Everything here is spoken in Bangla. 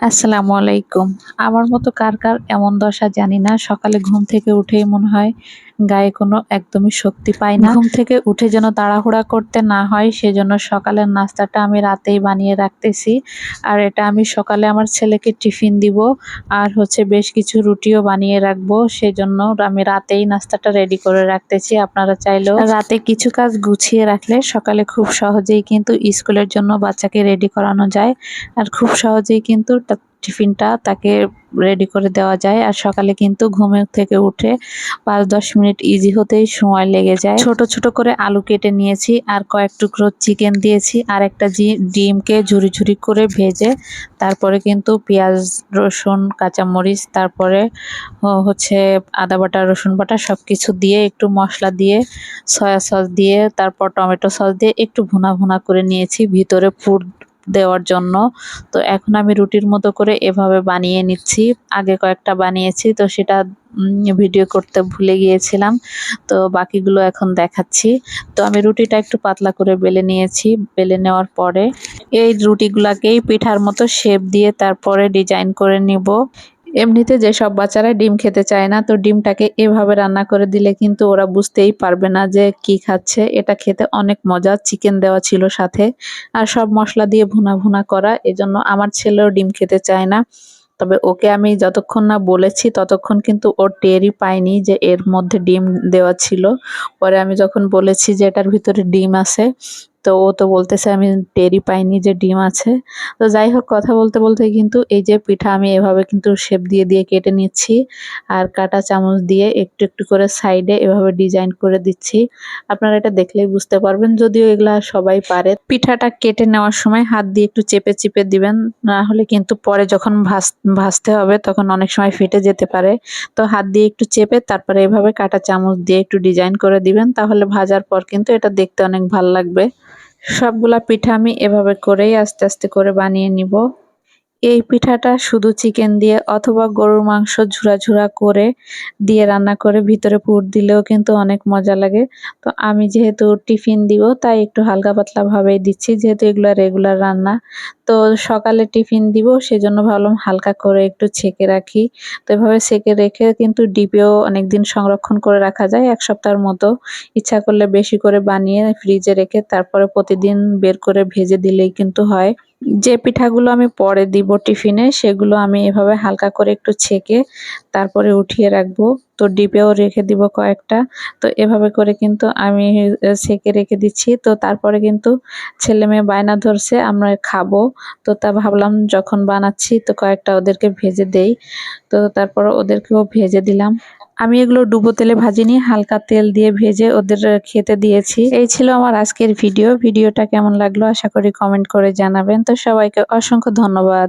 আসসালামু আলাইকুম। আমার মতো কার, কার এমন দশা জানি না। সকালে ঘুম থেকে উঠেই মনে হয় গায়ে কোনো একদমই শক্তি পাই না। ঘুম থেকে উঠে যেন তাড়াহুড়া করতে না হয় সেজন্য সকালের নাস্তাটা আমি রাতেই বানিয়ে রাখতেছি। আর এটা আমি সকালে আমার ছেলেকে টিফিন দিব। আর হচ্ছে বেশ কিছু রুটিও বানিয়ে রাখবো। সেজন্য আমি রাতেই নাস্তাটা রেডি করে রাখতেছি। আপনারা চাইলেও রাতে কিছু কাজ গুছিয়ে রাখলে সকালে খুব সহজেই কিন্তু স্কুলের জন্য বাচ্চাকে রেডি করানো যায়। আর খুব সহজেই কিন্তু টিফিনটা তাকে রেডি করে দেওয়া যায়। আর সকালে কিন্তু ঘুমের থেকে উঠে ৫-১০ মিনিট ইজি হতেই সময় লেগে যায়। ছোট ছোট করে আলু কেটে নিয়েছি, আর কয়েক টুকরো চিকেন দিয়েছি, আর একটা ডিমকে ঝুরি ঝুরি করে ভেজে তারপরে কিন্তু পেঁয়াজ, রসুন, কাঁচামরিচ, তারপরে হচ্ছে আদা বাটা, রসুন বাটা সবকিছু দিয়ে একটু মশলা দিয়ে, সয়া সস দিয়ে, তারপর টমেটো সস দিয়ে একটু ভুনা ভুনা করে নিয়েছি ভিতরে পুর দেওয়ার জন্য। তো এখন আমি রুটির মতো করে এভাবে বানিয়ে নিচ্ছি। আগে কয়েকটা বানিয়েছি, তো সেটা ভিডিও করতে ভুলে গিয়েছিলাম। তো বাকিগুলো এখন দেখাচ্ছি। তো আমি রুটিটা একটু পাতলা করে বেলে নিয়েছি। বেলে নেওয়ার পরে এই রুটিগুলাকেই পিঠার মতো শেপ দিয়ে তারপরে ডিজাইন করে নিব। এমনিতে যেসব বাচ্চারা ডিম খেতে চায় না, তো ডিমটাকে এভাবে রান্না করে দিলে কিন্তু ওরা বুঝতেই পারবে না যে কি খাচ্ছে। এটা খেতে অনেক মজা, চিকেন দেওয়া ছিল সাথে, আর সব মশলা দিয়ে ভুনা ভুনা করা, এজন্য আমার ছেলেও ডিম খেতে চায় না। তবে ওকে আমি যতক্ষণ না বলেছি ততক্ষণ কিন্তু ও টেরই পায়নি যে এর মধ্যে ডিম দেওয়া ছিল। পরে আমি যখন বলেছি যে এটার ভিতরে ডিম আছে, তো ও তো বলতেছে আমি টেরই পাইনি যে ডিম আছে। তো যাই হোক, কথা বলতে বলতে কিন্তু এই যে পিঠা আমি এভাবে কিন্তু শেপ দিয়ে দিয়ে কেটে নিচ্ছি, আর কাঁটা চামচ দিয়ে একটু একটু করে সাইডে এভাবে ডিজাইন করে দিচ্ছি। আপনারা এটা দেখলেই বুঝতে পারবেন, যদিও এগুলা সবাই পারে। পিঠাটা কেটে নেওয়ার সময় হাত দিয়ে একটু চেপে চেপে দিবেন, না হলে কিন্তু পরে যখন ভাজতে হবে তখন অনেক সময় ফেটে যেতে পারে। তো হাত দিয়ে একটু চেপে তারপরে এভাবে কাঁটা চামচ দিয়ে একটু ডিজাইন করে দিবেন, তাহলে ভাজার পর কিন্তু এটা দেখতে অনেক ভালো লাগবে। সবগুলা পিঠা আমি এভাবে করেই আস্তে আস্তে করে বানিয়ে নিব। এই পিঠাটা শুধু চিকেন দিয়ে অথবা গরুর মাংস ঝুরা ঝুরা করে দিয়ে রান্না করে ভিতরে পুর দিলেও কিন্তু অনেক মজা লাগে। তো আমি যেহেতু টিফিন দিব তাই একটু হালকা পাতলা ভাবেই দিচ্ছি, যেহেতু এগুলো রেগুলার রান্না। তো সকালে টিফিন দিব সেজন্য ভাবলাম হালকা করে একটু ছেঁকে রাখি। তো এভাবে ছেঁকে রেখে কিন্তু ডিপেও অনেকদিন সংরক্ষণ করে রাখা যায়, ১ সপ্তাহের মতো। ইচ্ছা করলে বেশি করে বানিয়ে ফ্রিজে রেখে তারপরে প্রতিদিন বের করে ভেজে দিলেই কিন্তু হয়। যে পিঠাগুলো আমি পরে দিব টিফিনে সেগুলো আমি এভাবে হালকা করে একটু ছেঁকে তারপরে উঠিয়ে রাখবো। তো ডিপেও রেখে দিব কয়েকটা। তো এভাবে করে কিন্তু আমি ছেঁকে রেখে দিচ্ছি। তো তারপরে কিন্তু ছেলে মেয়ে বায়না ধরছে আমরা খাবো। তো তা ভাবলাম যখন বানাচ্ছি তো কয়েকটা ওদেরকে ভেজে দেই। তো তারপর ওদেরকেও ভেজে দিলাম। আমি এগুলো ডুবো তেলে ভাজিনি, হালকা তেল দিয়ে ভেজে ওদের খেতে দিয়েছি। এই ছিল আমার আজকের ভিডিও। ভিডিওটা কেমন লাগলো আশা করি কমেন্ট করে জানাবেন। তো সবাইকে অসংখ্য ধন্যবাদ।